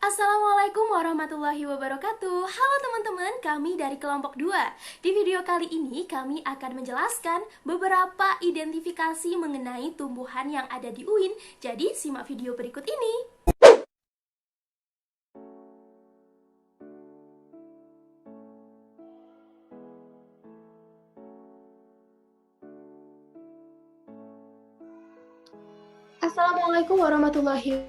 Assalamualaikum warahmatullahi wabarakatuh. Halo teman-teman, kami dari kelompok 2. Di video kali ini kami akan menjelaskan beberapa identifikasi mengenai tumbuhan yang ada di UIN. Jadi simak video berikut ini. Assalamualaikum warahmatullahi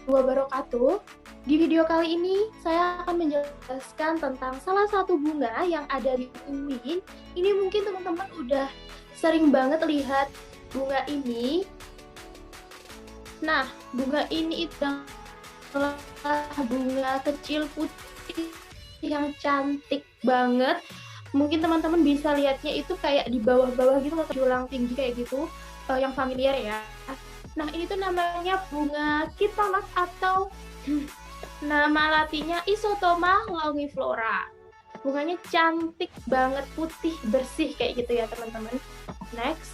wabarakatuh. Di video kali ini saya akan menjelaskan tentang salah satu bunga yang ada di UIN. Ini mungkin teman-teman udah sering banget lihat bunga ini. Nah, bunga ini itu adalah bunga kecil putih yang cantik banget. Mungkin teman-teman bisa lihatnya itu kayak di bawah-bawah gitu, julang tinggi kayak gitu, yang familiar ya. Nah, ini tuh namanya bunga kitolak atau nama latinnya Isotoma longiflora. Bunganya cantik banget, putih, bersih kayak gitu ya teman-teman. Next.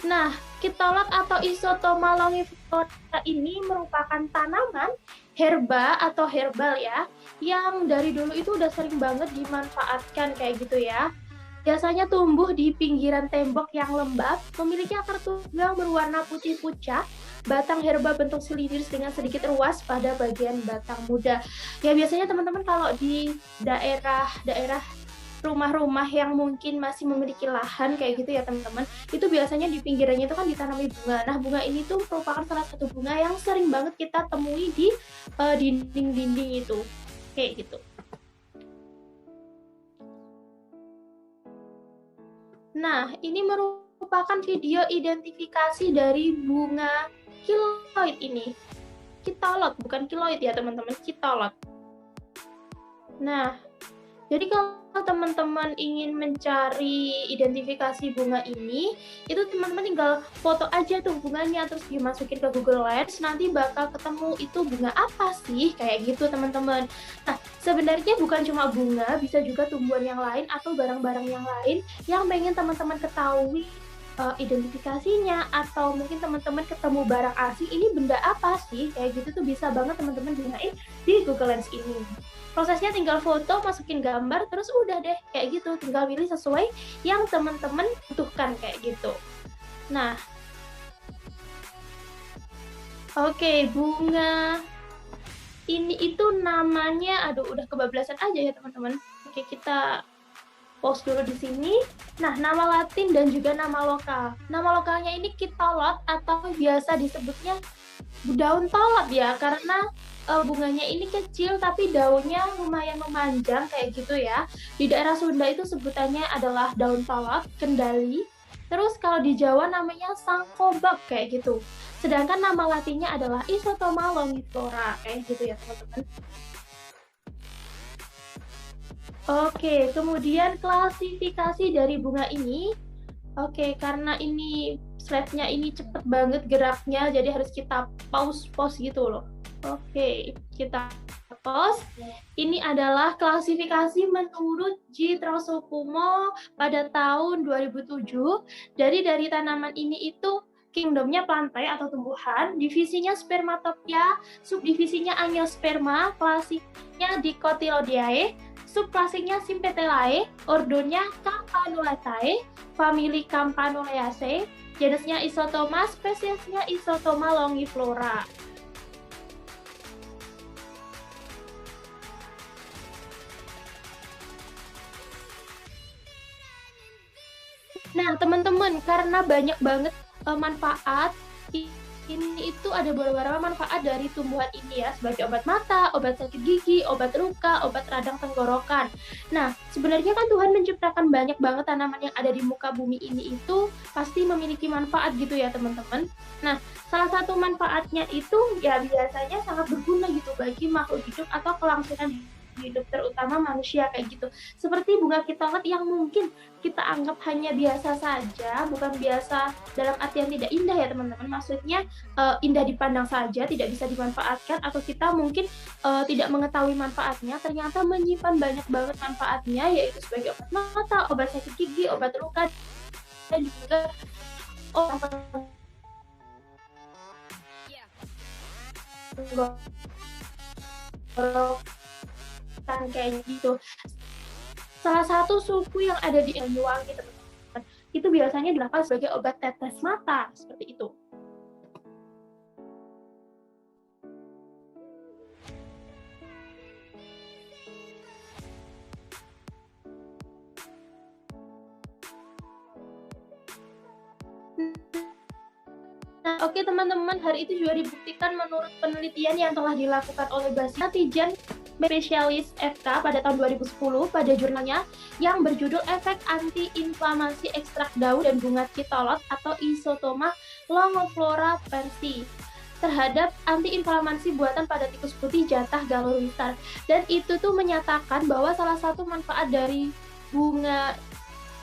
Nah, kitolak atau Isotoma longiflora ini merupakan tanaman herba atau herbal ya, yang dari dulu itu udah sering banget dimanfaatkan kayak gitu ya. Biasanya tumbuh di pinggiran tembok yang lembab, memiliki akar tunggang berwarna putih pucat, batang herba bentuk silinder dengan sedikit ruas pada bagian batang muda. Ya biasanya teman-teman kalau di daerah rumah-rumah yang mungkin masih memiliki lahan kayak gitu ya teman-teman, itu biasanya di pinggirannya itu kan ditanami bunga. Nah, bunga ini tuh merupakan salah satu bunga yang sering banget kita temui di dinding-dinding itu. Kayak gitu. Nah, ini merupakan video identifikasi dari bunga kiloid ini. Kitolot, bukan kiloid ya teman-teman, kitolot. Nah, jadi kalau teman-teman ingin mencari identifikasi bunga ini, itu teman-teman tinggal foto aja tuh bunganya, terus dimasukin ke Google Lens, nanti bakal ketemu itu bunga apa sih, kayak gitu teman-teman. Nah, sebenarnya bukan cuma bunga, bisa juga tumbuhan yang lain atau barang-barang yang lain yang pengen teman-teman ketahui identifikasinya, atau mungkin teman-teman ketemu barang asing, ini benda apa sih, kayak gitu tuh bisa banget teman-teman gunain di Google Lens ini. Prosesnya tinggal foto, masukin gambar, terus udah deh kayak gitu, tinggal pilih sesuai yang teman-teman butuhkan kayak gitu. Nah, oke, bunga ini itu namanya, aduh udah kebablasan aja ya teman-teman. Oke, kita pause dulu di sini. Nah, nama Latin dan juga nama lokal. Nama lokalnya ini kitolot atau biasa disebutnya daun tolot ya, karena bunganya ini kecil tapi daunnya lumayan memanjang kayak gitu ya. Di daerah Sunda itu sebutannya adalah daun tolot, kendali. Terus kalau di Jawa namanya sangkobak kayak gitu. Sedangkan nama latinnya adalah Isotoma longiflora kayak gitu ya teman-teman. Oke, kemudian klasifikasi dari bunga ini. Oke, karena ini slide-nya ini cepet banget geraknya, jadi harus kita pause gitu loh. Oke, kita pause. Ini adalah klasifikasi menurut G. Trosopumo pada tahun 2007. Jadi dari tanaman ini itu kingdomnya plantae atau tumbuhan, divisinya spermatopia, subdivisinya angiosperma, klasiknya Dicotyloideae, subklasiknya Sympetalae, ordonya Campanulatae, famili Campanuleaceae, jenisnya Isotoma, spesiesnya Isotoma longiflora. Nah, teman-teman, karena banyak banget manfaat, ini itu ada beberapa manfaat dari tumbuhan ini ya, sebagai obat mata, obat sakit gigi, obat luka, obat radang tenggorokan. Nah, sebenarnya kan Tuhan menciptakan banyak banget tanaman yang ada di muka bumi ini itu pasti memiliki manfaat gitu ya teman-teman. Nah, salah satu manfaatnya itu ya biasanya sangat berguna gitu bagi makhluk hidup atau kelangsungan hidup, terutama manusia kayak gitu. Seperti bunga kitolot yang mungkin kita anggap hanya biasa saja, bukan biasa dalam artian tidak indah ya teman-teman. Maksudnya indah dipandang saja, tidak bisa dimanfaatkan, atau kita mungkin tidak mengetahui manfaatnya, ternyata menyimpan banyak banget manfaatnya, yaitu sebagai obat mata, obat sakit gigi, obat luka, dan juga obat tenggorokan kayak gitu. Salah satu suku yang ada di Banyuwangi, teman-teman, itu biasanya digunakan sebagai obat tetes mata, seperti itu. Nah, oke teman-teman, hari itu juga dibuktikan menurut penelitian yang telah dilakukan oleh Basia Tijan spesialis FK pada tahun 2010 pada jurnalnya yang berjudul Efek Anti-Inflamasi Ekstrak Daun dan Bunga Kitolot atau Isotoma Longiflora persi terhadap anti-inflamasi buatan pada tikus putih jatah galoristan. Dan itu tuh menyatakan bahwa salah satu manfaat dari bunga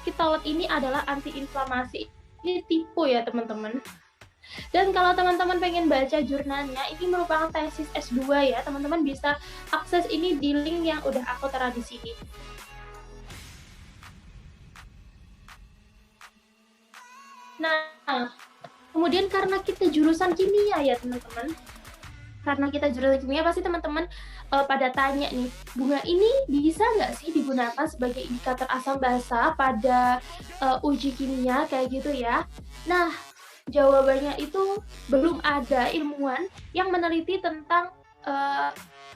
kitolot ini adalah anti-inflamasi. Ini tipe ya teman-teman. Dan kalau teman-teman pengen baca jurnalnya, ini merupakan tesis S2 ya, teman-teman bisa akses ini di link yang udah aku taruh di sini. Nah, kemudian karena kita jurusan kimia ya teman-teman, karena kita jurusan kimia pasti teman-teman pada tanya nih, bunga ini bisa nggak sih digunakan sebagai indikator asam basa pada uji kimia kayak gitu ya. Nah, jawabannya itu belum ada ilmuwan yang meneliti tentang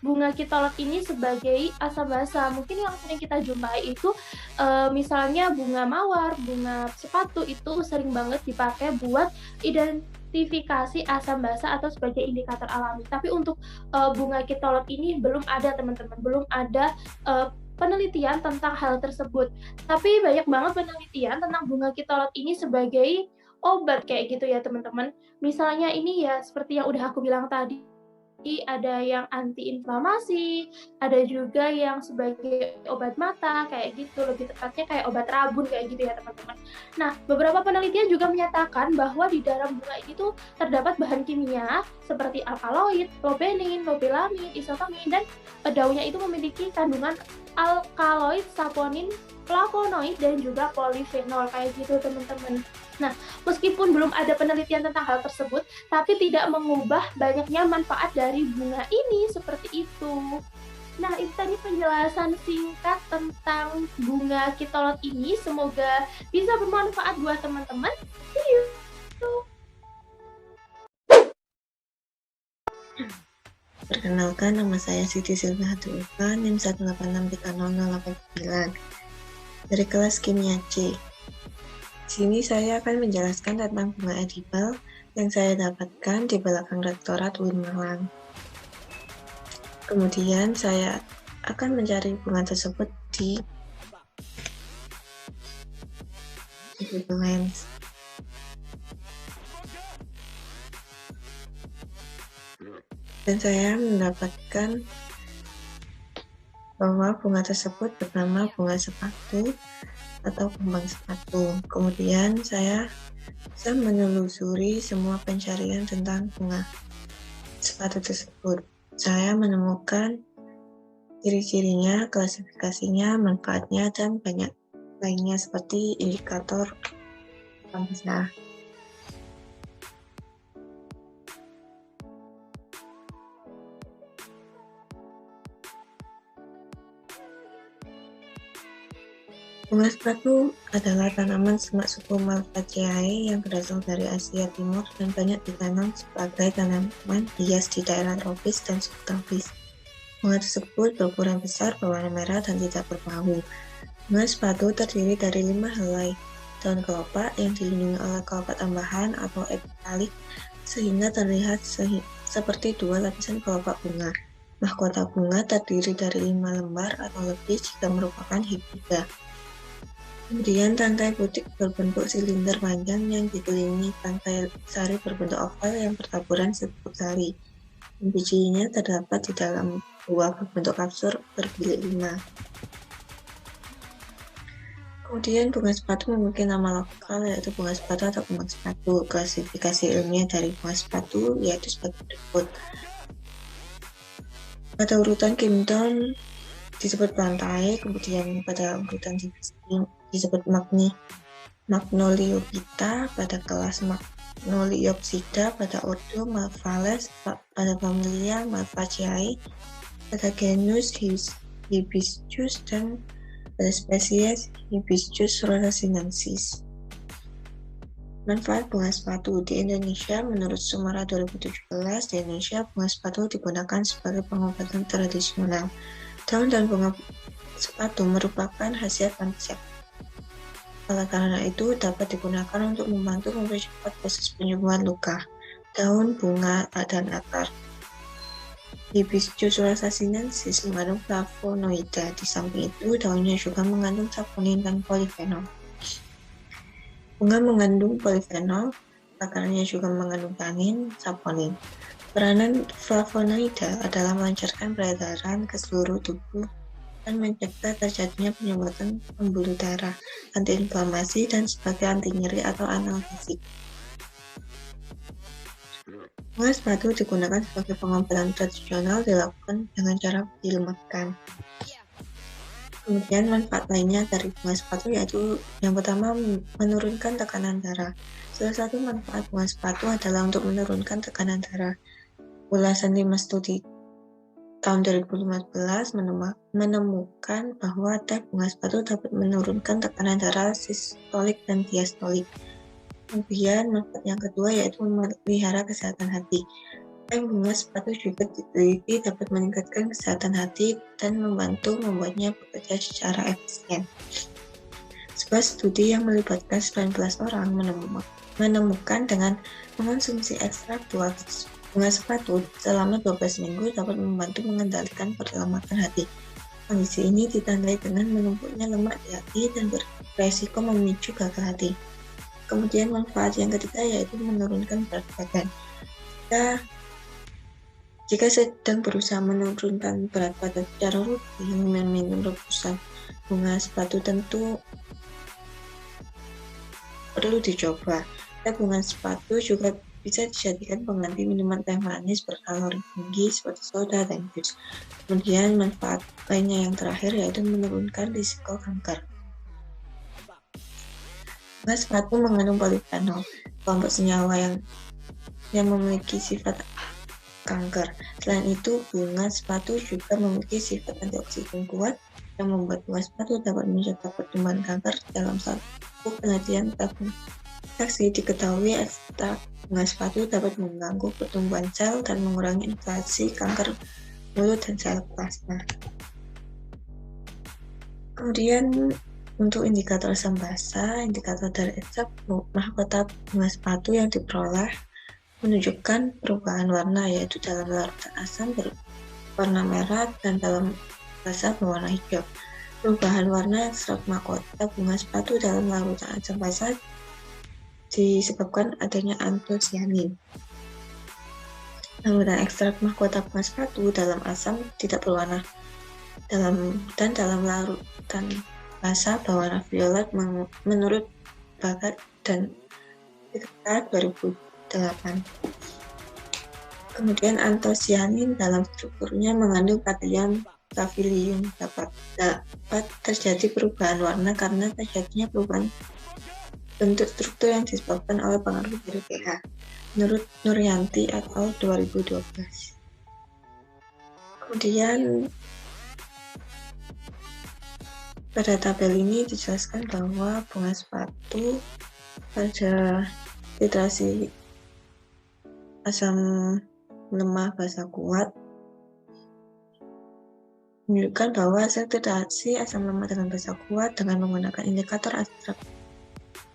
bunga kitolot ini sebagai asam basa. Mungkin yang sering kita jumpai itu misalnya bunga mawar, bunga sepatu itu sering banget dipakai buat identifikasi asam basa atau sebagai indikator alami. Tapi untuk bunga kitolot ini belum ada teman-teman, belum ada penelitian tentang hal tersebut. Tapi banyak banget penelitian tentang bunga kitolot ini sebagai obat kayak gitu ya teman-teman. Misalnya ini ya seperti yang udah aku bilang tadi, ada yang anti-inflamasi, ada juga yang sebagai obat mata kayak gitu, lebih tepatnya kayak obat rabun kayak gitu ya teman-teman. Nah, beberapa penelitian juga menyatakan bahwa di dalam bunga ini tuh terdapat bahan kimia seperti alkaloid, lobenin, lobelamid, isotomin, dan daunnya itu memiliki kandungan alkaloid, saponin, flavonoid, dan juga polifenol kayak gitu teman-teman. Nah, meskipun belum ada penelitian tentang hal tersebut, tapi tidak mengubah banyaknya manfaat dari bunga ini seperti itu. Nah, itu tadi penjelasan singkat tentang bunga kitolot ini. Semoga bisa bermanfaat buat teman-teman. See you! Perkenalkan, nama saya Siti Silvia Hatulifa, NIM 1863089 dari kelas Kimia C. Di sini saya akan menjelaskan tentang bunga edible yang saya dapatkan di belakang Rektorat UIN Malang. Kemudian saya akan mencari bunga tersebut di Google Lens. Dan saya mendapatkan bahwa bunga tersebut bernama bunga sepatu atau kembang sepatu. Kemudian saya bisa menelusuri semua pencarian tentang bunga sepatu tersebut. Saya menemukan ciri-cirinya, klasifikasinya, manfaatnya, dan banyak lainnya seperti indikator bangsa. Bunga sepatu adalah tanaman semak suku Malvaceae yang berasal dari Asia Timur dan banyak ditanam sebagai tanaman hias di daerah tropis dan subtropis. Bunga tersebut berukuran besar, berwarna merah, dan tidak berbau. Bunga sepatu terdiri dari 5 helai daun kelopak yang dilindungi oleh kelopak tambahan atau epitalik sehingga terlihat seperti 2 lapisan kelopak bunga. Mahkota bunga terdiri dari 5 lembar atau lebih jika merupakan hibrida. Kemudian tangkai putik berbentuk silinder panjang yang dikelilingi tangkai sari berbentuk oval yang bertaburan serbuk sari. Bijinya terdapat di dalam buah berbentuk kapsul berbilik 5. Kemudian bunga sepatu memiliki nama lokal yaitu bunga sepatu atau kembang sepatu. Klasifikasi ilmiah dari bunga sepatu yaitu sebagai berikut. Pada urutan Kimpton disebut plantae, kemudian pada urutan divisi disebut Magnoliophyta, pada kelas Magnoliopsida, pada ordo Malvales pada familia Malvaceae, pada genus Hibiscus, dan pada spesies Hibiscus rosasinensis. Manfaat bunga sepatu di Indonesia. Menurut Sumara 2017, di Indonesia bunga sepatu digunakan sebagai pengobatan tradisional. Daun dan bunga sepatu merupakan khasiat antiseptik. Oleh karena itu, dapat digunakan untuk membantu mempercepat proses penyembuhan luka. Daun, bunga, dan akar. Hibiscus rosasinensis mengandung flavonoida. Di samping itu, daunnya juga mengandung saponin dan polifenol. Bunga mengandung polifenol, akarnya juga mengandung tanin, saponin. Peranan flavonoida adalah melancarkan peredaran ke seluruh tubuh dan mencegah terjadinya penyumbatan pembuluh darah, antiinflamasi, dan sebagai anti nyeri atau analgesik. Bunga sepatu digunakan sebagai pengobatan tradisional dilakukan dengan cara dilemakkan. Kemudian manfaat lainnya dari bunga sepatu yaitu yang pertama menurunkan tekanan darah. Salah satu manfaat bunga sepatu adalah untuk menurunkan tekanan darah. Ulasan 5 studi tahun 2015 menemukan bahwa teh bunga sepatu dapat menurunkan tekanan darah sistolik dan diastolik. Kemudian manfaat yang kedua yaitu memelihara kesehatan hati. Teh bunga sepatu juga diteliti dapat meningkatkan kesehatan hati dan membantu membuatnya bekerja secara efisien. Sebuah studi yang melibatkan 19 orang menemukan dengan mengonsumsi ekstrak buah bunga sepatu selama 12 minggu dapat membantu mengendalikan perlambatan hati. Kondisi ini ditandai dengan menumpuknya lemak di hati dan beresiko memicu gagal hati. Kemudian manfaat yang ketiga yaitu menurunkan berat badan. Jika sedang berusaha menurunkan berat badan secara rutin, meminum rebusan bunga sepatu tentu perlu dicoba. Teh bunga sepatu juga bisa dijadikan pengganti minuman teh manis berkalori tinggi seperti soda dan jus. Kemudian manfaat lainnya yang terakhir yaitu menurunkan risiko kanker. Bunga sepatu mengandung polifenol, kelompok senyawa yang memiliki sifat kanker. Selain itu, bunga sepatu juga memiliki sifat antioksidan kuat yang membuat bunga sepatu dapat mencegah pertumbuhan kanker. Dalam satu penelitian saksi diketahui ekstrak bunga sepatu dapat mengganggu pertumbuhan sel dan mengurangi inflasi kanker mulut dan sel plasma. Kemudian untuk indikator asam basa, indikator dari ekstrak mahkota bunga sepatu yang diperoleh menunjukkan perubahan warna, yaitu dalam larutan asam berwarna merah dan dalam basa berwarna hijau. Perubahan warna ekstrak mahkota bunga sepatu dalam larutan asam basa disebabkan adanya antosianin. Larutan ekstrak mahkota bunga sepatu dalam asam tidak berwarna dalam larutan basa berwarna violet menurut Bagat dan Tirta 2008. Kemudian antosianin dalam strukturnya mengandung kation stafilium. Dapat terjadi perubahan warna karena terjadinya perubahan bentuk struktur yang disebabkan oleh pengaruh dari pH. Menurut Nuryanti et al. 2012. Kemudian pada tabel ini dijelaskan bahwa bunga sepatu pada titrasi asam lemah basa kuat menunjukkan bahwa hasil titrasi asam lemah dengan basa kuat dengan menggunakan indikator ekstrak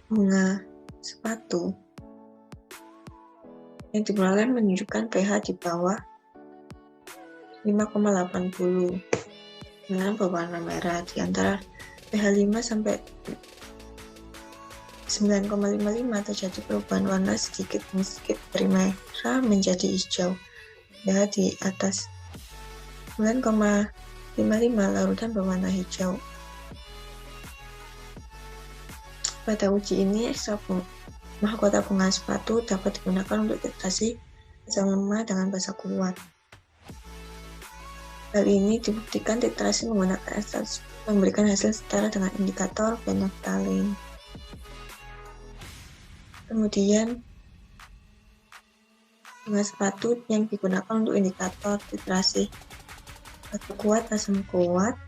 bunga sepatu yang diperoleh menunjukkan pH di bawah 5,80 dengan berwarna merah. Di antara pH 5 sampai 9,55 terjadi perubahan warna sedikit dari merah menjadi hijau. pH di atas 9,55 larutan berwarna hijau. Pada uji ini, ekstrak mahkota bunga sepatu dapat digunakan untuk titrasi asam lemah dengan basa kuat. Hal ini dibuktikan titrasi menggunakan ekstrak memberikan hasil setara dengan indikator phenolphthalein. Kemudian Bunga sepatu yang digunakan untuk indikator titrasi. Batu kuat, asam kuat,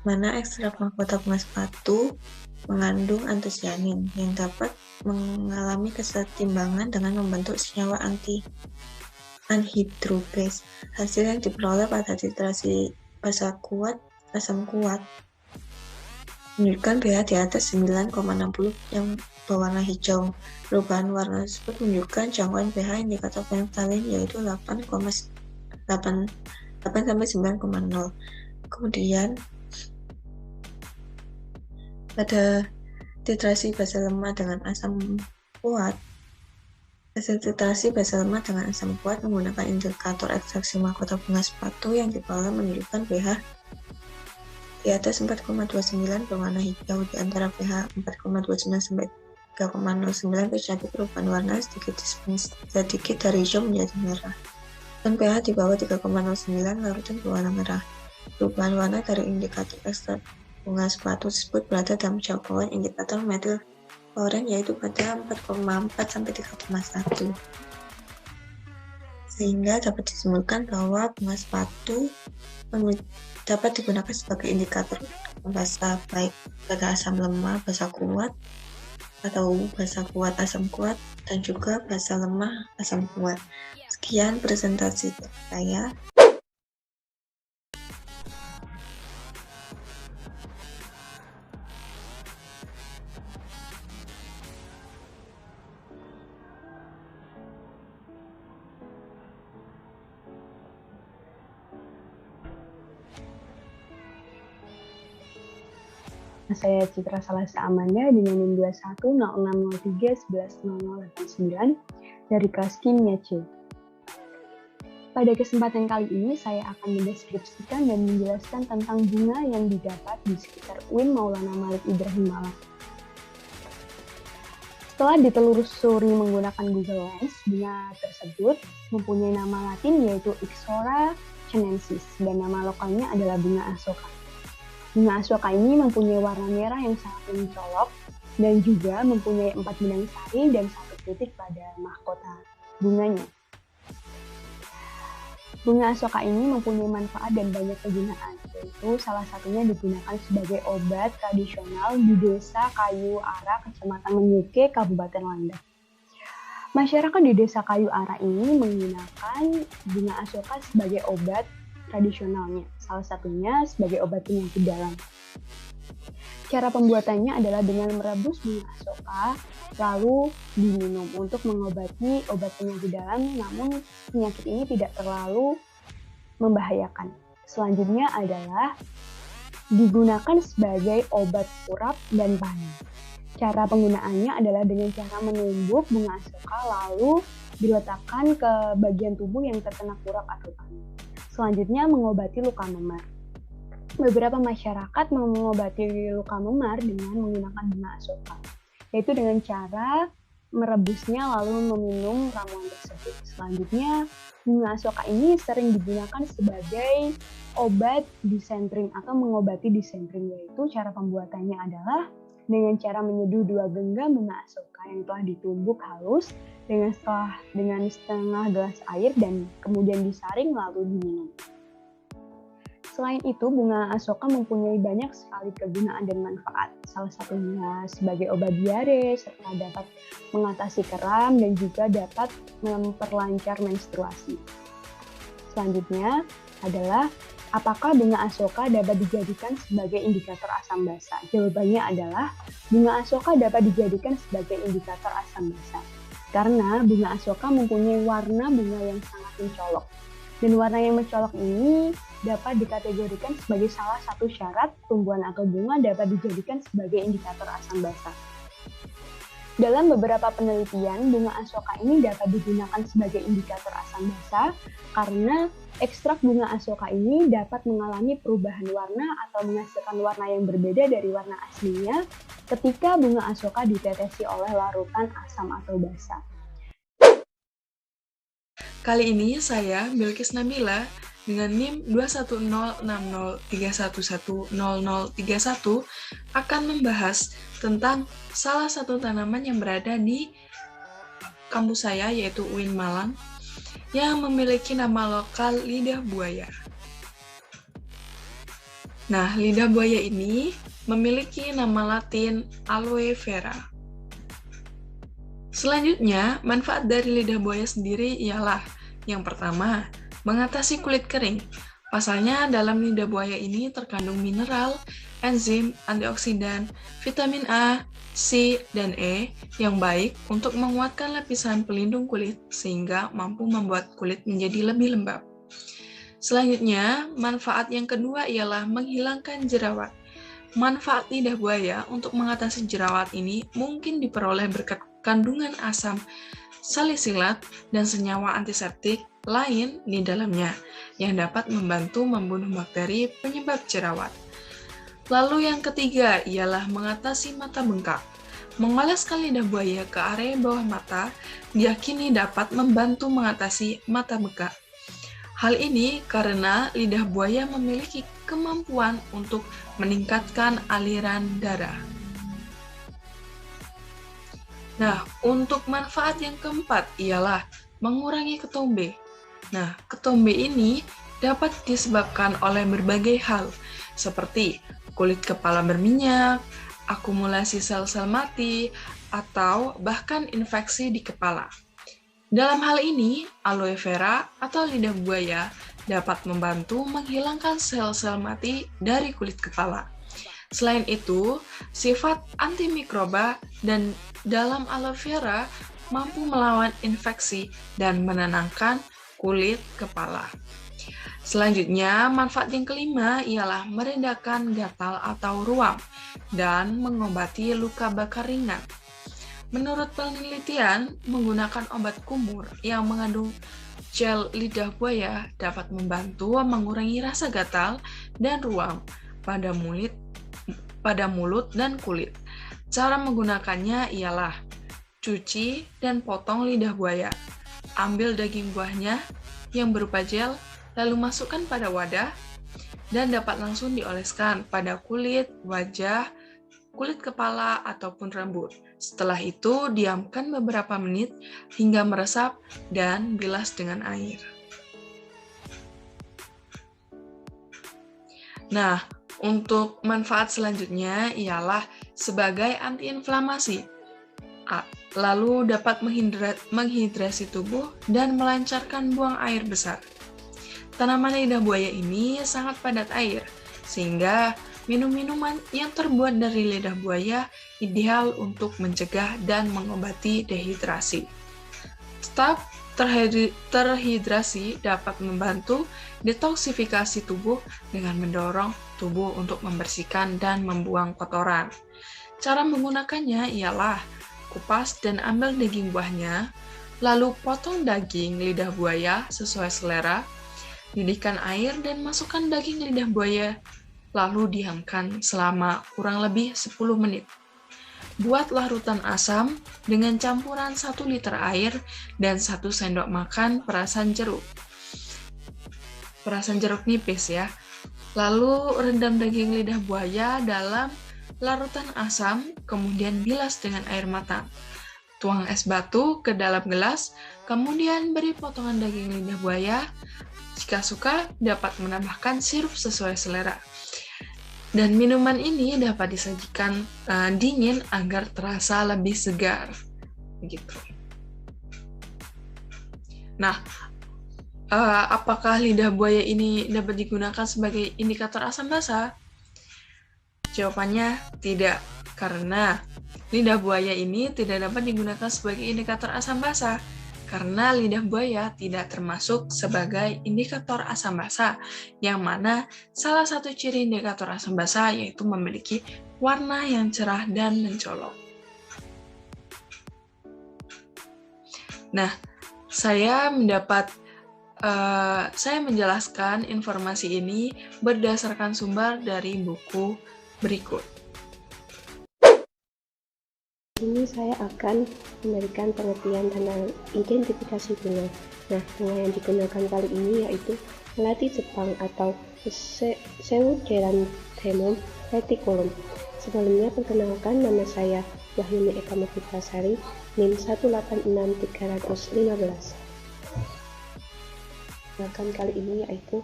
mana ekstrak mahkota bunga sepatu mengandung antosianin yang dapat mengalami kesetimbangan dengan membentuk senyawa anhidrobase. Hasil yang diperoleh pada titrasi basa kuat, asam kuat menunjukkan pH di atas 9,60 yang berwarna hijau. Perubahan warna tersebut menunjukkan jangkauan pH indikator phenolphthalein yaitu 8,0 sampai 9,0. Kemudian pada titrasi basa lemah dengan asam kuat, hasil titrasi basa lemah dengan asam kuat menggunakan indikator ekstraksi mahkota bunga sepatu yang diperoleh menunjukkan pH di atas 4,29 berwarna hijau. Di antara pH 4,29 sampai 3,09 terjadi perubahan warna sedikit dari hijau menjadi merah, dan pH di bawah 3,09 larutan berwarna merah. Perubahan warna dari indikator ekstrak bunga sepatu tersebut berada dalam jangkauan indikator metil oren yaitu pada 4,4 sampai 3,1. Sehingga dapat disimpulkan bahwa bunga sepatu dapat digunakan sebagai indikator basa baik pada asam lemah basa kuat atau basa kuat asam kuat dan juga basa lemah asam kuat. Sekian presentasi saya. Saya Citra Salasa Amanda dengan NIM 210603110089 dari kelas Kimia C. Pada kesempatan kali ini saya akan mendeskripsikan dan menjelaskan tentang bunga yang didapat di sekitar UIN Maulana Malik Ibrahim Malang. Setelah ditelusuri menggunakan Google Lens, bunga tersebut mempunyai nama latin yaitu Ixora chinensis dan nama lokalnya adalah bunga asoka. Bunga asoka ini mempunyai warna merah yang sangat mencolok dan juga mempunyai 4 benang sari dan 1 titik pada mahkota bunganya. Bunga asoka ini mempunyai manfaat dan banyak kegunaan, yaitu salah satunya digunakan sebagai obat tradisional di Desa Kayu Ara, Kecamatan Menyuke, Kabupaten Landak. Masyarakat di Desa Kayu Ara ini menggunakan bunga asoka sebagai obat tradisionalnya, salah satunya sebagai obat penyakit dalam. Cara pembuatannya adalah dengan merebus bunga asoka lalu diminum untuk mengobati obat penyakit dalam, namun penyakit ini tidak terlalu membahayakan. Selanjutnya adalah digunakan sebagai obat kurap dan panas. Cara penggunaannya adalah dengan cara menumbuk bunga asoka lalu diletakkan ke bagian tubuh yang terkena kurap atau panas. Selanjutnya mengobati luka memar. Beberapa masyarakat mengobati luka memar dengan menggunakan bunga asoka, yaitu dengan cara merebusnya lalu meminum ramuan tersebut. Selanjutnya, bunga asoka ini sering digunakan sebagai obat disentering atau mengobati disentering, yaitu cara pembuatannya adalah dengan cara menyeduh 2 genggam bunga asoka yang telah ditumbuk halus dengan setengah gelas air dan kemudian disaring lalu diminum. Selain itu, bunga asoka mempunyai banyak sekali kegunaan dan manfaat. Salah satunya sebagai obat diare, serta dapat mengatasi kram dan juga dapat memperlancar menstruasi. Selanjutnya adalah apakah bunga asoka dapat dijadikan sebagai indikator asam basa? Jawabannya adalah bunga asoka dapat dijadikan sebagai indikator asam basa karena bunga asoka mempunyai warna bunga yang sangat mencolok. Dan warna yang mencolok ini dapat dikategorikan sebagai salah satu syarat tumbuhan atau bunga dapat dijadikan sebagai indikator asam basa. Dalam beberapa penelitian, bunga asoka ini dapat digunakan sebagai indikator asam basa karena ekstrak bunga asoka ini dapat mengalami perubahan warna atau menghasilkan warna yang berbeda dari warna aslinya ketika bunga asoka ditetesi oleh larutan asam atau basa. Kali ini saya, Bilkis Nabila, dengan NIM 210603110031 akan membahas tentang salah satu tanaman yang berada di kampus saya, yaitu UIN Malang, yang memiliki nama lokal lidah buaya. Nah, lidah buaya ini memiliki nama latin aloe vera. Selanjutnya, manfaat dari lidah buaya sendiri ialah yang pertama, mengatasi kulit kering. Pasalnya, dalam lidah buaya ini terkandung mineral, enzim, antioksidan, vitamin A, C, dan E yang baik untuk menguatkan lapisan pelindung kulit sehingga mampu membuat kulit menjadi lebih lembab. Selanjutnya, manfaat yang kedua ialah menghilangkan jerawat. Manfaat lidah buaya untuk mengatasi jerawat ini mungkin diperoleh berkat kandungan asam salisilat dan senyawa antiseptik lain di dalamnya yang dapat membantu membunuh bakteri penyebab jerawat. Lalu yang ketiga ialah mengatasi mata bengkak. Mengoleskan lidah buaya ke area bawah mata diyakini dapat membantu mengatasi mata bengkak. Hal ini karena lidah buaya memiliki kemampuan untuk meningkatkan aliran darah. Nah, untuk manfaat yang keempat ialah mengurangi ketombe. Nah, ketombe ini dapat disebabkan oleh berbagai hal, seperti kulit kepala berminyak, akumulasi sel-sel mati, atau bahkan infeksi di kepala. Dalam hal ini, aloe vera atau lidah buaya dapat membantu menghilangkan sel-sel mati dari kulit kepala. Selain itu, sifat antimikroba dan dalam aloe vera mampu melawan infeksi dan menenangkan kulit kepala. Selanjutnya, manfaat yang kelima ialah meredakan gatal atau ruam dan mengobati luka bakar ringan. Menurut penelitian, menggunakan obat kumur yang mengandung gel lidah buaya dapat membantu mengurangi rasa gatal dan ruam pada mulut dan kulit. Cara menggunakannya ialah cuci dan potong lidah buaya. Ambil daging buahnya yang berupa gel, lalu masukkan pada wadah dan dapat langsung dioleskan pada kulit, wajah, kulit kepala, ataupun rambut. Setelah itu, diamkan beberapa menit hingga meresap dan bilas dengan air. Nah, untuk manfaat selanjutnya ialah sebagai antiinflamasi. Lalu dapat menghidrasi tubuh dan melancarkan buang air besar. Tanaman lidah buaya ini sangat padat air, sehingga minum minuman yang terbuat dari lidah buaya ideal untuk mencegah dan mengobati dehidrasi. Staf terhidrasi dapat membantu detoksifikasi tubuh dengan mendorong tubuh untuk membersihkan dan membuang kotoran. Cara menggunakannya ialah kupas dan ambil daging buahnya, lalu potong daging lidah buaya sesuai selera, didihkan air dan masukkan daging lidah buaya lalu diamkan selama kurang lebih 10 menit. Buat larutan asam dengan campuran 1 liter air dan 1 sendok makan perasan jeruk. Perasan jeruk nipis ya. Lalu rendam daging lidah buaya dalam larutan asam, kemudian bilas dengan air matang. Tuang es batu ke dalam gelas, kemudian beri potongan daging lidah buaya. Jika suka, dapat menambahkan sirup sesuai selera. Dan minuman ini dapat disajikan dingin agar terasa lebih segar. Begitu. Nah, apakah lidah buaya ini dapat digunakan sebagai indikator asam basa? Jawabannya tidak, karena lidah buaya ini tidak dapat digunakan sebagai indikator asam basa. Karena lidah buaya tidak termasuk sebagai indikator asam basa, yang mana salah satu ciri indikator asam basa yaitu memiliki warna yang cerah dan mencolok. Nah, saya menjelaskan informasi ini berdasarkan sumber dari buku berikut. Ini saya akan memberikan pengertian tentang identifikasi bunga. Nah, bunga yang digunakan kali ini yaitu melati Jepang atau Pseudoeranthemum reticulum. Sebelumnya perkenalkan, nama saya Wahyuni Eka Putrasari NIM 186315. Kali ini yaitu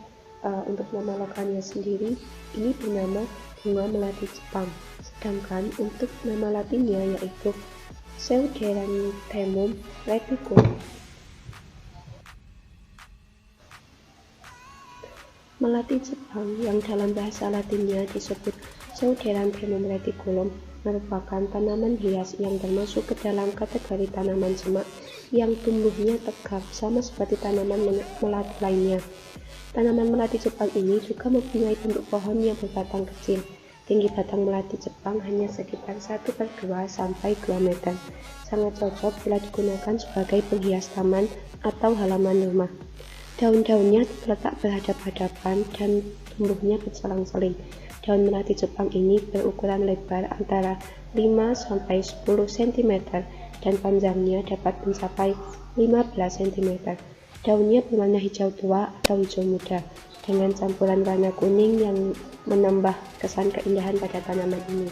untuk nama lokalnya sendiri ini bernama bunga melati Jepang, sedangkan untuk nama latinnya yaitu Pseuderanthemum reticulum. Melati Jepang yang dalam bahasa Latinnya disebut Pseuderanthemum reticulum merupakan tanaman hias yang termasuk ke dalam kategori tanaman semak yang tumbuhnya tegak sama seperti tanaman melati lainnya. Tanaman melati Jepang ini juga mempunyai bentuk pohon yang berbatang kecil. Tinggi batang melati Jepang hanya sekitar 1/2 sampai 2 meter. Sangat cocok bila digunakan sebagai penghias taman atau halaman rumah. Daun-daunnya terletak berhadap-hadapan dan tumbuhnya berselang-seling. Daun melati Jepang ini berukuran lebar antara 5-10 cm dan panjangnya dapat mencapai 15 cm. Daunnya berwarna hijau tua atau hijau muda, dengan campuran warna kuning yang menambah kesan keindahan pada tanaman ini.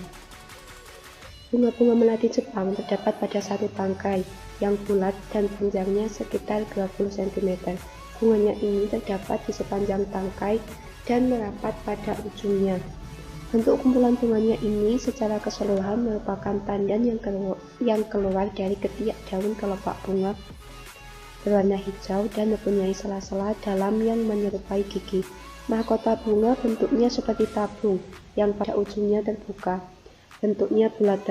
Bunga-bunga melati Jepang terdapat pada satu tangkai yang bulat dan panjangnya sekitar 20 cm. Bunganya ini terdapat di sepanjang tangkai dan merapat pada ujungnya. Bentuk kumpulan bunganya ini secara keseluruhan merupakan tandan yang keluar dari ketiak daun kelopak bunga, berwarna hijau dan mempunyai sela-sela dalam yang menyerupai gigi. Mahkota bunga bentuknya seperti tabung yang pada ujungnya terbuka. Bentuknya bulat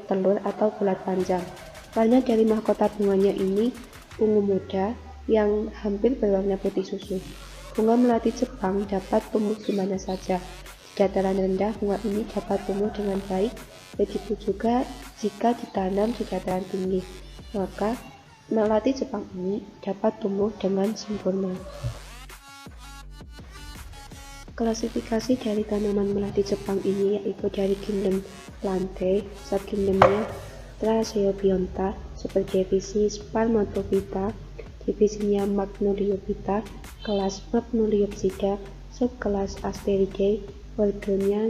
telur atau bulat panjang. Warna dari mahkota bunganya ini ungu muda yang hampir berwarna putih susu. Bunga melati Jepang dapat tumbuh di mana saja. Di dataran rendah, bunga ini dapat tumbuh dengan baik, begitu juga jika ditanam di dataran tinggi, maka melati Jepang ini dapat tumbuh dengan sempurna. Klasifikasi dari tanaman melati Jepang ini yaitu dari kingdom Plantae, subkingdomnya Tracheobionta, subdivisi Sparmatophyta, divisinya Magnoliophyta, kelas Magnoliopsida, subkelas Asteridae, warganya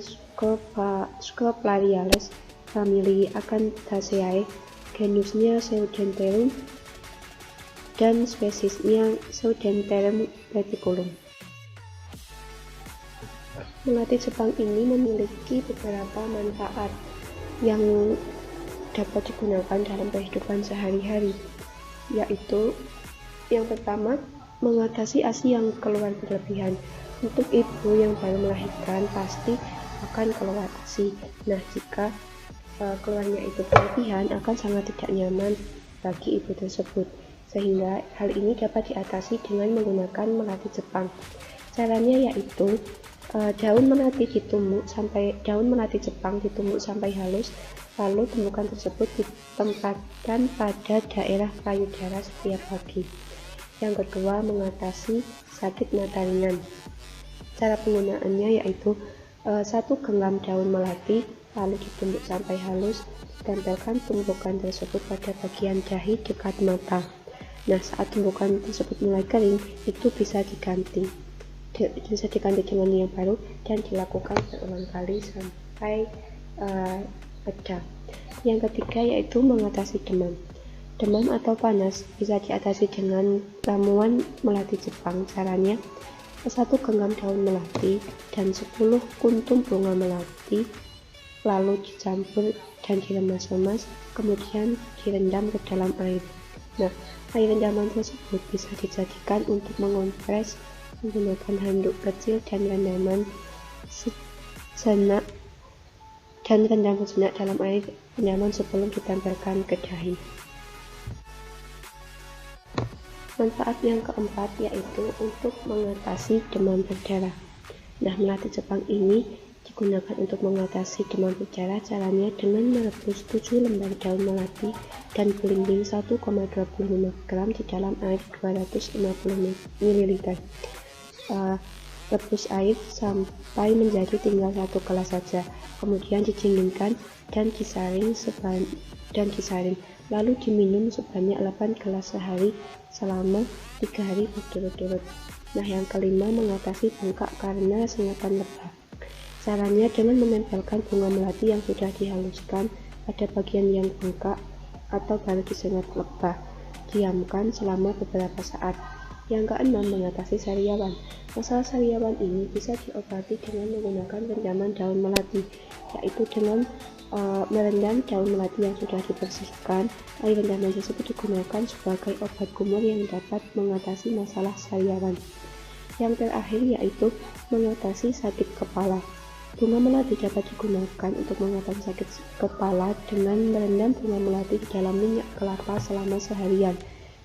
Scrophulariales, famili Acanthaceae, genusnya Pseudenterum, dan spesiesnya Pseudenterum reticulum. Melati Jepang ini memiliki beberapa manfaat yang dapat digunakan dalam kehidupan sehari-hari, yaitu yang pertama, mengatasi ASI yang keluar berlebihan. Untuk ibu yang baru melahirkan pasti akan keluar ASI. Nah, jika keluarnya itu berlebihan akan sangat tidak nyaman bagi ibu tersebut, sehingga hal ini dapat diatasi dengan menggunakan melati Jepang. Caranya yaitu daun melati Jepang ditumbuk sampai halus, lalu tumbukan tersebut ditempatkan pada daerah payudara setiap pagi. Yang kedua, mengatasi sakit mata ringan. Cara penggunaannya yaitu 1 genggam daun melati lalu ditumbuk sampai halus, ditempelkan tumbukan tersebut pada bagian dahi dekat mata. Nah, saat tumbukan tersebut mulai kering, itu bisa diganti dengan yang baru dan dilakukan berulang kali sampai reda. Yang ketiga yaitu mengatasi demam. Demam atau panas bisa diatasi dengan ramuan melati Jepang. Caranya, 1 genggam daun melati dan 10 kuntum bunga melati lalu dicampur dan diremas-remas, kemudian direndam ke dalam air. Nah, air rendaman tersebut bisa dijadikan untuk mengompres menggunakan handuk kecil dan rendam sejenak dalam air rendaman sebelum ditempelkan ke dahi. Manfaat yang keempat yaitu untuk mengatasi demam berdarah. Nah, melati Jepang ini digunakan untuk mengatasi demam berdarah. Caranya dengan merebus 7 lembar daun melati dan belimbing 1,25 gram di dalam air 250 ml. Rebus air sampai menjadi tinggal 1 gelas saja, kemudian didinginkan dan disaring, lalu diminum sebanyak 8 gelas sehari selama 3 hari berturut-turut. Nah, yang kelima, mengatasi bengkak karena sengatan lebah. Caranya dengan menempelkan bunga melati yang sudah dihaluskan pada bagian yang bengkak atau baru disengat lebah. Diamkan selama beberapa saat. Yang keenam, mengatasi sariawan. Masalah sariawan ini bisa diobati dengan menggunakan rendaman daun melati, yaitu dengan merendam daun melati yang sudah dibersihkan. Air rendaman tersebut digunakan sebagai obat kumur yang dapat mengatasi masalah sariawan. Yang terakhir yaitu mengatasi sakit kepala. Bunga melati dapat digunakan untuk mengatasi sakit kepala dengan merendam bunga melati di dalam minyak kelapa selama seharian.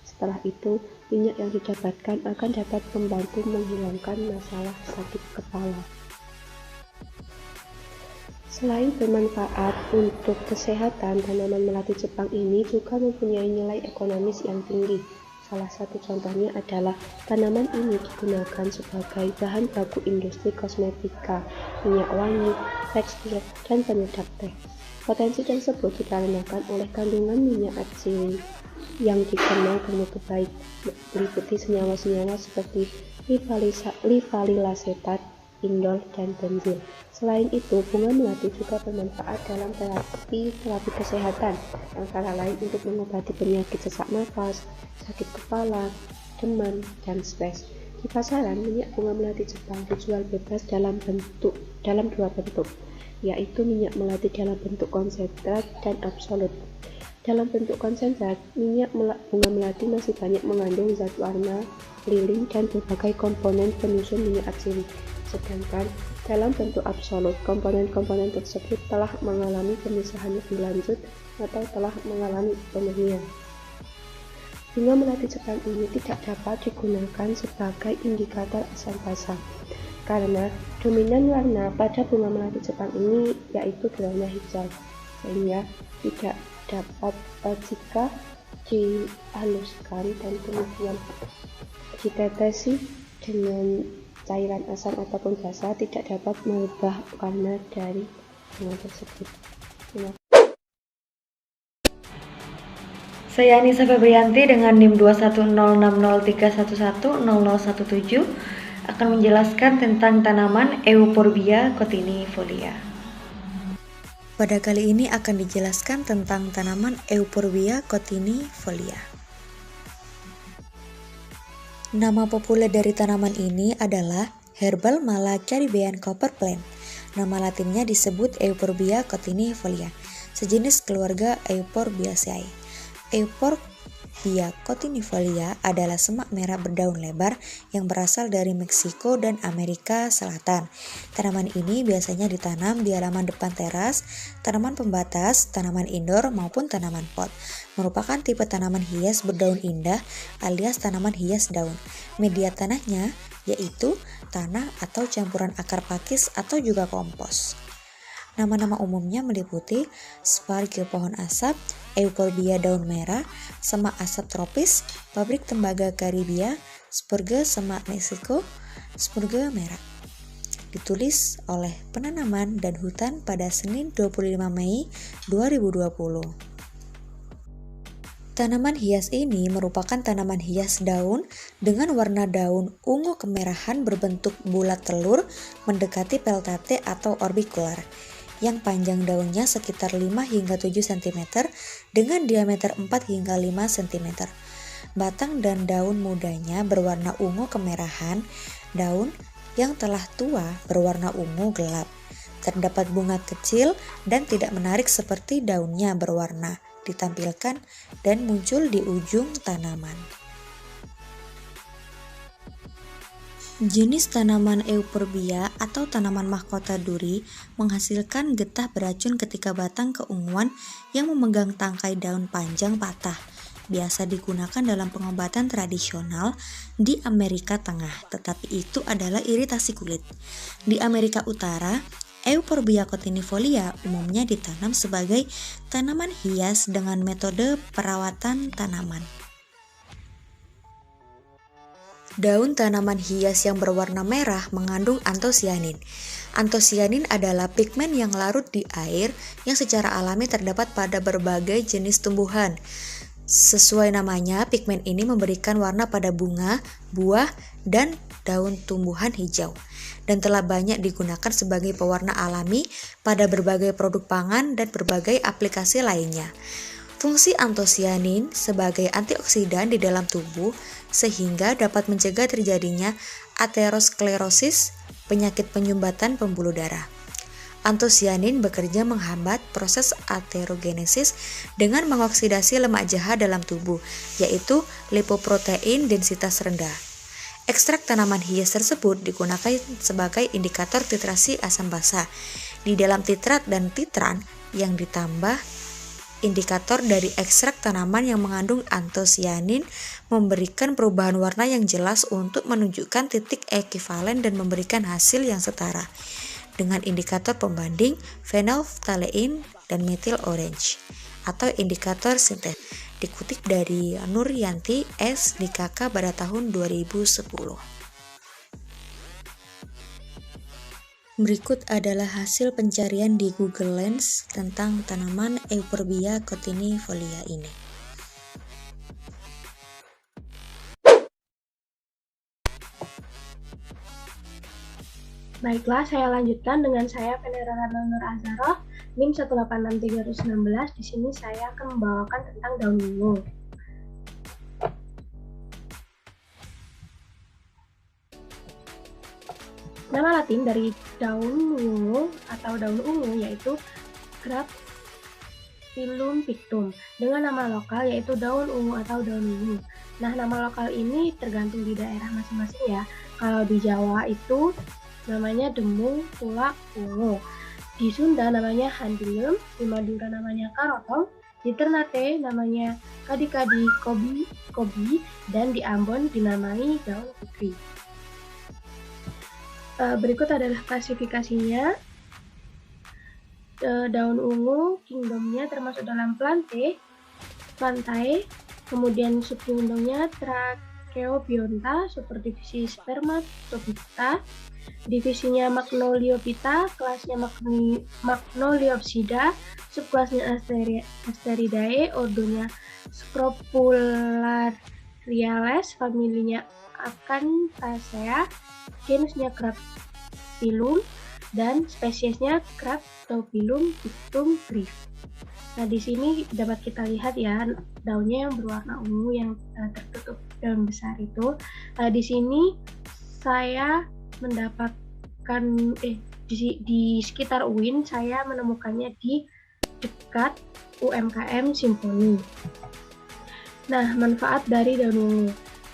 Setelah itu, minyak yang didapatkan akan dapat membantu menghilangkan masalah sakit kepala. Selain bermanfaat untuk kesehatan, tanaman melati Jepang ini juga mempunyai nilai ekonomis yang tinggi. Salah satu contohnya adalah tanaman ini digunakan sebagai bahan baku industri kosmetika, minyak wangi, tekstil, dan penyedap teh. Potensi tersebut dikarenakan oleh kandungan minyak atsiri yang dikenal bermutu baik, meliputi senyawa-senyawa seperti livalilasetat, indol, dan benzil. Selain itu, bunga melati juga bermanfaat dalam terapi kesehatan, antara lain untuk mengobati penyakit sesak nafas, sakit kepala, demam, dan stres. Di pasaran, minyak bunga melati Jepang dijual bebas dalam dua bentuk, yaitu minyak melati dalam bentuk konsentrat dan absolut. Dalam bentuk konsentrat, minyak bunga melati masih banyak mengandung zat warna, lilin, dan berbagai komponen penyusun minyak atsiri. Sedangkan dalam bentuk absolut, komponen-komponen tersebut telah mengalami pemisahan lebih lanjut atau telah mengalami pemurnian. Bunga melati Jepang ini tidak dapat digunakan sebagai indikator asal basa, karena dominan warna pada bunga melati Jepang ini yaitu berwarna hijau, sehingga tidak dapat jika dihaluskan dan kemudian ditetesi dengan cairan asam ataupun basa tidak dapat merubah warna dari bunga tersebut. Saya Anissa Febrianti dengan NIM 2106031100017 akan menjelaskan tentang tanaman Euphorbia cotinifolia. Pada kali ini akan dijelaskan tentang tanaman Euphorbia cotinifolia. Nama populer dari tanaman ini adalah Herbal Mala Caribbean Copper Plant. Nama latinnya disebut Euphorbia cotinifolia, sejenis keluarga Euphorbiaceae. Euphorbia cotinifolia adalah semak merah berdaun lebar yang berasal dari Meksiko dan Amerika Selatan. Tanaman ini biasanya ditanam di halaman depan teras, tanaman pembatas, tanaman indoor maupun tanaman pot. Merupakan tipe tanaman hias berdaun indah alias tanaman hias daun. Media tanahnya yaitu tanah atau campuran akar pakis atau juga kompos. Nama-nama umumnya meliputi Sparge pohon asap, Euphorbia daun merah, semak asap tropis, pabrik tembaga Karibia, Spurge semak Meksiko, Spurge merah. Ditulis oleh Penanaman dan Hutan pada Senin 25 Mei 2020. Tanaman hias ini merupakan tanaman hias daun dengan warna daun ungu kemerahan berbentuk bulat telur mendekati peltate atau orbikular, yang panjang daunnya sekitar 5 hingga 7 cm dengan diameter 4 hingga 5 cm. Batang dan daun mudanya berwarna ungu kemerahan, daun yang telah tua berwarna ungu gelap. Terdapat bunga kecil dan tidak menarik seperti daunnya berwarna, ditampilkan dan muncul di ujung tanaman. Jenis tanaman Euphorbia atau tanaman mahkota duri menghasilkan getah beracun ketika batang keunguan yang memegang tangkai daun panjang patah. Biasa digunakan dalam pengobatan tradisional di Amerika Tengah, tetapi itu adalah iritasi kulit. Di Amerika Utara, Euphorbia cotinifolia umumnya ditanam sebagai tanaman hias dengan metode perawatan tanaman. Daun tanaman hias yang berwarna merah mengandung antosianin. Antosianin adalah pigmen yang larut di air yang secara alami terdapat pada berbagai jenis tumbuhan. Sesuai namanya, pigmen ini memberikan warna pada bunga, buah, dan daun tumbuhan hijau, dan telah banyak digunakan sebagai pewarna alami pada berbagai produk pangan dan berbagai aplikasi lainnya. Fungsi antosianin sebagai antioksidan di dalam tubuh sehingga dapat mencegah terjadinya aterosklerosis, penyakit penyumbatan pembuluh darah. Antosianin bekerja menghambat proses aterogenesis dengan mengoksidasi lemak jahat dalam tubuh, yaitu lipoprotein densitas rendah. Ekstrak tanaman hias tersebut digunakan sebagai indikator titrasi asam basa. Di dalam titrat dan titran yang ditambah indikator dari ekstrak tanaman yang mengandung antosianin memberikan perubahan warna yang jelas untuk menunjukkan titik ekivalen dan memberikan hasil yang setara dengan indikator pembanding phenolphthalein dan methyl orange atau indikator sintetis. Dikutip dari Nuryanti S. DKK pada tahun 2010. Berikut adalah hasil pencarian di Google Lens tentang tanaman Euphorbia cotinifolia ini. Baiklah, saya lanjutkan dengan saya Venerana Nur Azharoh, NIM 186316. Di sini saya akan membawakan tentang daun ungu. Nama Latin dari daun ungu atau daun ungu yaitu Grapillum pictum, dengan nama lokal yaitu daun ungu atau daun ungu. Nah, nama lokal ini tergantung di daerah masing-masing ya. Kalau di Jawa itu namanya demung tulak ungu, di Sunda namanya handilium, di Madura namanya karotong, di Ternate namanya kadi-kadi kobi, dan di Ambon dinamai daun putri. Berikut adalah klasifikasinya. Daun ungu kingdomnya termasuk dalam plantae, kemudian subkingdomnya Tracheobionta, subdivisi Spermatophyta, divisinya Magnoliophyta, kelasnya Magnoliopsida, subkelasnya Asteridae, ordonya Scrofulariales, familinya Acanthaceae, genusnya Grapillum, dan spesiesnya Graptophyllum pictum Grif. Nah, di sini dapat kita lihat ya, daunnya yang berwarna ungu yang tertutup daun besar itu. Di sini saya mendapatkan di sekitar UIN saya menemukannya di dekat UMKM Simponi. Nah, manfaat dari daun ungu.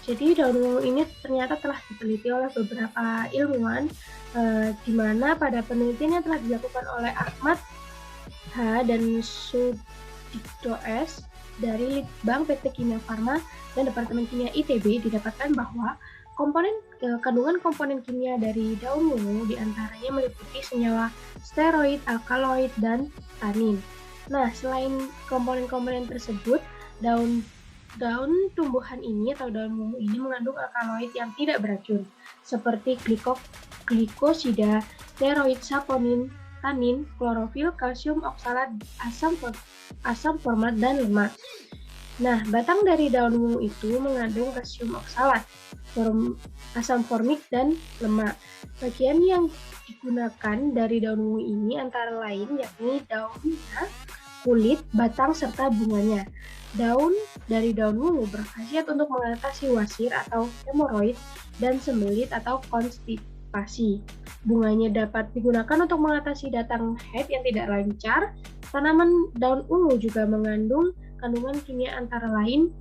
Jadi daun ungu ini ternyata telah diteliti oleh beberapa ilmuwan, di mana pada penelitian yang telah dilakukan oleh Ahmad H. dan Sudikdo S. dari Litbang PT Kimia Farma dan Departemen Kimia ITB didapatkan bahwa kandungan komponen kimia dari daun ungu diantaranya meliputi senyawa steroid, alkaloid, dan tanin. Nah, selain komponen-komponen tersebut, daun tumbuhan ini atau daun ungu ini mengandung alkaloid yang tidak beracun seperti glikosida, steroid, saponin, tanin, klorofil, kalsium oksalat, asam format, dan lemak. Nah, batang dari daun ungu itu mengandung kalsium oksalat, asam formik, dan lemak. Bagian yang digunakan dari daun ungu ini antara lain yakni daunnya, kulit, batang, serta bunganya. Daun dari daun ungu berkhasiat untuk mengatasi wasir atau hemoroid dan sembelit atau konstipasi. Bunganya dapat digunakan untuk mengatasi datang haid yang tidak lancar. Tanaman daun ungu juga mengandung kandungan kimia antara lain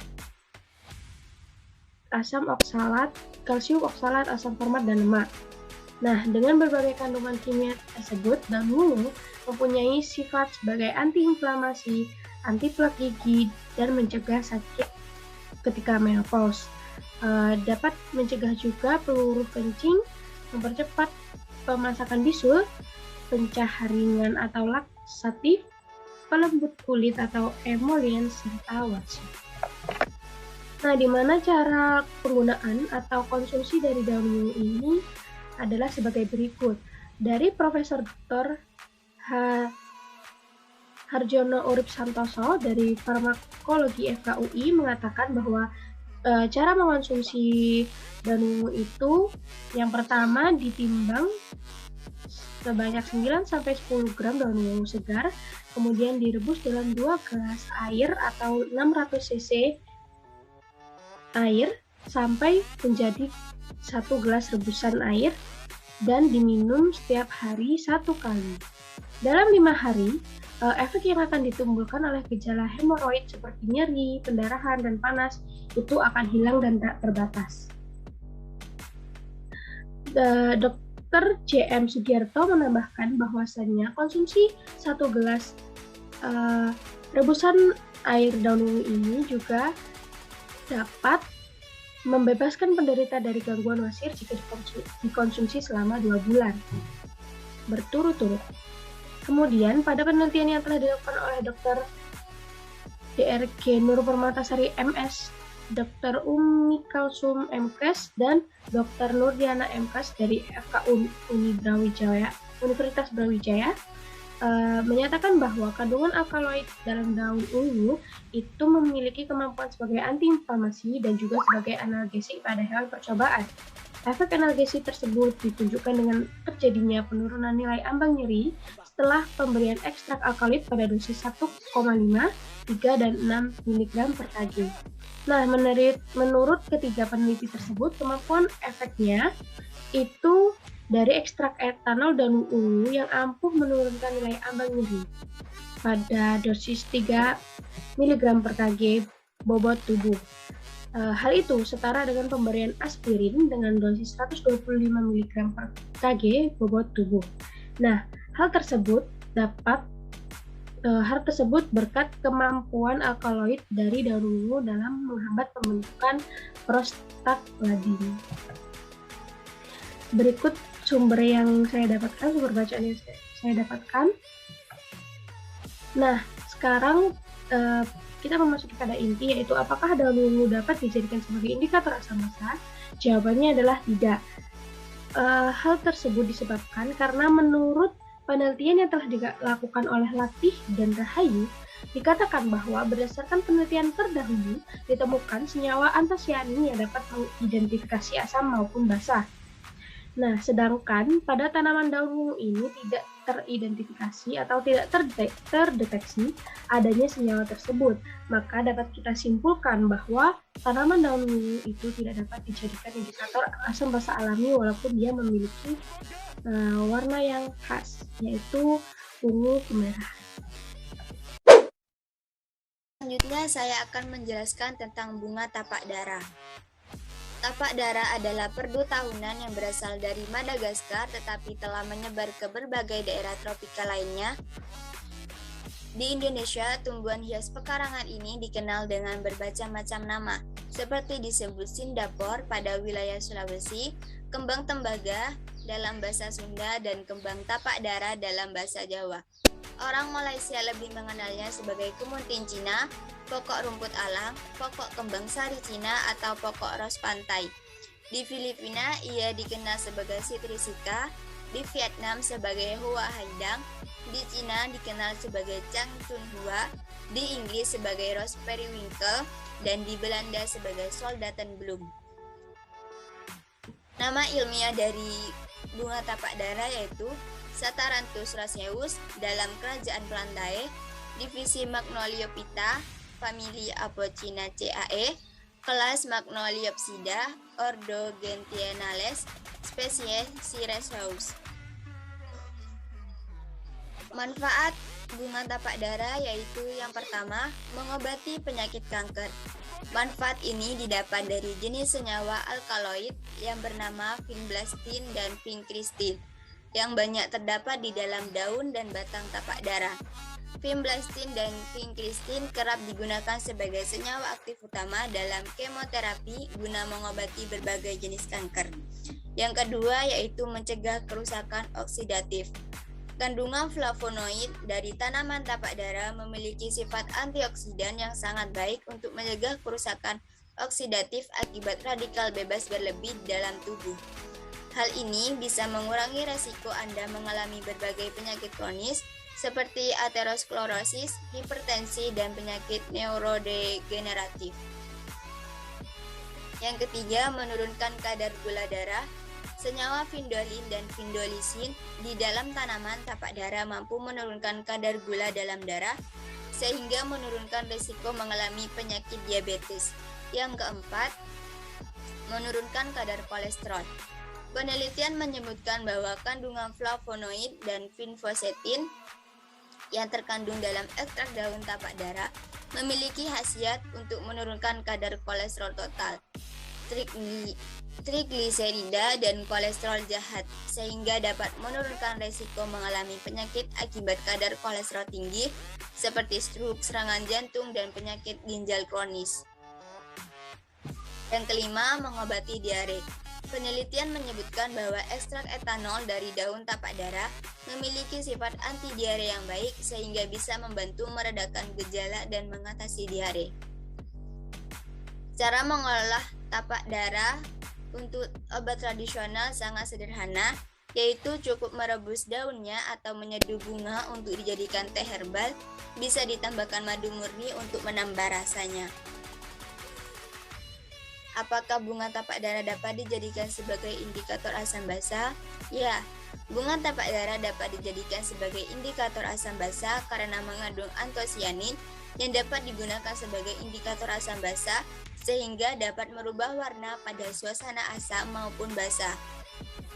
asam oksalat, kalsium oksalat, asam format, dan lemak. Nah, dengan berbagai kandungan kimia tersebut, daun ungu mempunyai sifat sebagai antiinflamasi, anti plak gigi, dan mencegah sakit ketika menopause. Dapat mencegah juga peluru kencing, mempercepat pemasakan bisul, pencaharingan atau laksatif, pelembut kulit atau emollient, serta wasir. Nah, di mana cara penggunaan atau konsumsi dari daun ungu ini adalah sebagai berikut. Dari Profesor Dr. Harjono Urip Santoso dari Farmakologi FKUI mengatakan bahwa cara mengonsumsi daun ungu itu yang pertama ditimbang sebanyak 9-10 gram daun ungu segar, kemudian direbus dalam 2 gelas air atau 600 cc air sampai menjadi 1 gelas rebusan air dan diminum setiap hari 1 kali. Dalam 5 hari, efek yang akan ditimbulkan oleh gejala hemoroid seperti nyeri, pendarahan, dan panas itu akan hilang dan tak terbatas. Dr. J.M. Sugiarto menambahkan bahwasannya konsumsi 1 gelas rebusan air daun ungu ini juga dapat membebaskan penderita dari gangguan wasir jika dikonsumsi selama 2 bulan berturut-turut. Kemudian, pada penelitian yang telah dilakukan oleh Dr. DRG Nur Permatasari MS, Dr. Umi Kalsum MKes, dan Dr. Nurdiana MKes dari FK Universitas Brawijaya menyatakan bahwa kandungan alkaloid dalam daun ungu itu memiliki kemampuan sebagai antiinflamasi dan juga sebagai analgesik pada hewan percobaan. Efek analgesi tersebut ditunjukkan dengan terjadinya penurunan nilai ambang nyeri setelah pemberian ekstrak alkaloid pada dosis 1,5, 3, dan 6 mg per kg. Nah, menurut ketiga peneliti tersebut, kemampuan efeknya itu dari ekstrak etanol daun ungu yang ampuh menurunkan nilai ambang nyeri pada dosis 3 mg per kg bobot tubuh. Hal itu setara dengan pemberian aspirin dengan dosis 125 mg per kg bobot tubuh. Nah, hal tersebut berkat kemampuan alkaloid dari daun ungu dalam menghambat pembentukan prostaglandin. Berikut sumber yang saya dapatkan, sumber bacaan yang saya dapatkan. Nah, sekarang kita memasuki pada inti, yaitu apakah daun ungu dapat dijadikan sebagai indikator asam massa? Jawabannya adalah tidak. Hal tersebut disebabkan karena menurut penelitian yang telah dilakukan oleh Latih dan Rahayu, dikatakan bahwa berdasarkan penelitian terdahulu ditemukan senyawa antosianin yang dapat mengidentifikasi asam maupun basa. Nah, sedangkan pada tanaman daun ungu ini tidak teridentifikasi atau tidak terdeteksi adanya senyawa tersebut, maka dapat kita simpulkan bahwa tanaman daun ungu itu tidak dapat dijadikan indikator asam basa alami walaupun dia memiliki warna yang khas, yaitu ungu kemerahan. Selanjutnya saya akan menjelaskan tentang bunga tapak dara. Tapak dara adalah perdu tahunan yang berasal dari Madagaskar tetapi telah menyebar ke berbagai daerah tropika lainnya. Di Indonesia, tumbuhan hias pekarangan ini dikenal dengan bermacam-macam nama, seperti disebut sindapor pada wilayah Sulawesi, kembang tembaga dalam bahasa Sunda, dan kembang tapak dara dalam bahasa Jawa. Orang Malaysia lebih mengenalnya sebagai kemunting Cina, pokok rumput alang, pokok kembang sari Cina, atau pokok ros pantai. Di Filipina, ia dikenal sebagai citrisica, di Vietnam sebagai hoa haidang, di Cina dikenal sebagai changchunhua, di Inggris sebagai rose periwinkle, dan di Belanda sebagai soldatenbloem. Nama ilmiah dari bunga tapak dara yaitu Sataranthus raceus dalam kerajaan Plantae, divisi Magnoliophyta, famili Apocinaceae, kelas Magnoliopsida, ordo Gentianales, spesies Cirehaus. Manfaat bunga tapak dara yaitu yang pertama, mengobati penyakit kanker. Manfaat ini didapat dari jenis senyawa alkaloid yang bernama vinblastin dan vincristin yang banyak terdapat di dalam daun dan batang tapak dara. Vinblastin dan vincristin kerap digunakan sebagai senyawa aktif utama dalam kemoterapi guna mengobati berbagai jenis kanker. Yang kedua yaitu mencegah kerusakan oksidatif. Kandungan flavonoid dari tanaman tapak dara memiliki sifat antioksidan yang sangat baik untuk mencegah kerusakan oksidatif akibat radikal bebas berlebih dalam tubuh. Hal ini bisa mengurangi resiko Anda mengalami berbagai penyakit kronis seperti aterosklerosis, hipertensi, dan penyakit neurodegeneratif. Yang ketiga, menurunkan kadar gula darah. Senyawa vindolin dan vindolisin di dalam tanaman tapak darah mampu menurunkan kadar gula dalam darah sehingga menurunkan risiko mengalami penyakit diabetes. Yang keempat, menurunkan kadar kolesterol. Penelitian menyebutkan bahwa kandungan flavonoid dan vinfosetin yang terkandung dalam ekstrak daun tapak darah memiliki khasiat untuk menurunkan kadar kolesterol total, trigliserida dan kolesterol jahat, sehingga dapat menurunkan resiko mengalami penyakit akibat kadar kolesterol tinggi seperti stroke, serangan jantung, dan penyakit ginjal kronis. Yang kelima, mengobati diare. Penelitian menyebutkan bahwa ekstrak etanol dari daun tapak darah memiliki sifat anti diare yang baik sehingga bisa membantu meredakan gejala dan mengatasi diare. Cara mengolah tapak darah untuk obat tradisional sangat sederhana, yaitu cukup merebus daunnya atau menyeduh bunga untuk dijadikan teh herbal, bisa ditambahkan madu murni untuk menambah rasanya. Apakah bunga tapak darah dapat dijadikan sebagai indikator asam basa? Ya, bunga tapak darah dapat dijadikan sebagai indikator asam basa karena mengandung antosianin yang dapat digunakan sebagai indikator asam basa sehingga dapat merubah warna pada suasana asam maupun basa.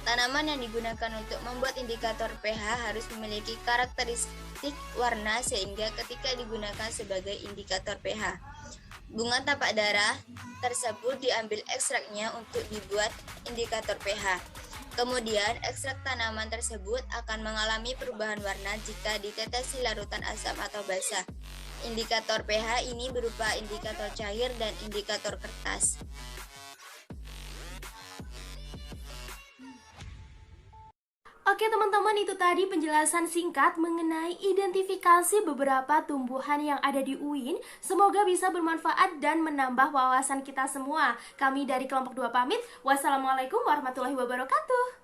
Tanaman yang digunakan untuk membuat indikator pH harus memiliki karakteristik warna sehingga ketika digunakan sebagai indikator pH, bunga tapak darah tersebut diambil ekstraknya untuk dibuat indikator pH. Kemudian, ekstrak tanaman tersebut akan mengalami perubahan warna jika ditetesi larutan asam atau basa. Indikator pH ini berupa indikator cair dan indikator kertas. Oke teman-teman, itu tadi penjelasan singkat mengenai identifikasi beberapa tumbuhan yang ada di UIN. Semoga bisa bermanfaat dan menambah wawasan kita semua. Kami dari kelompok 2 pamit. Wassalamualaikum warahmatullahi wabarakatuh.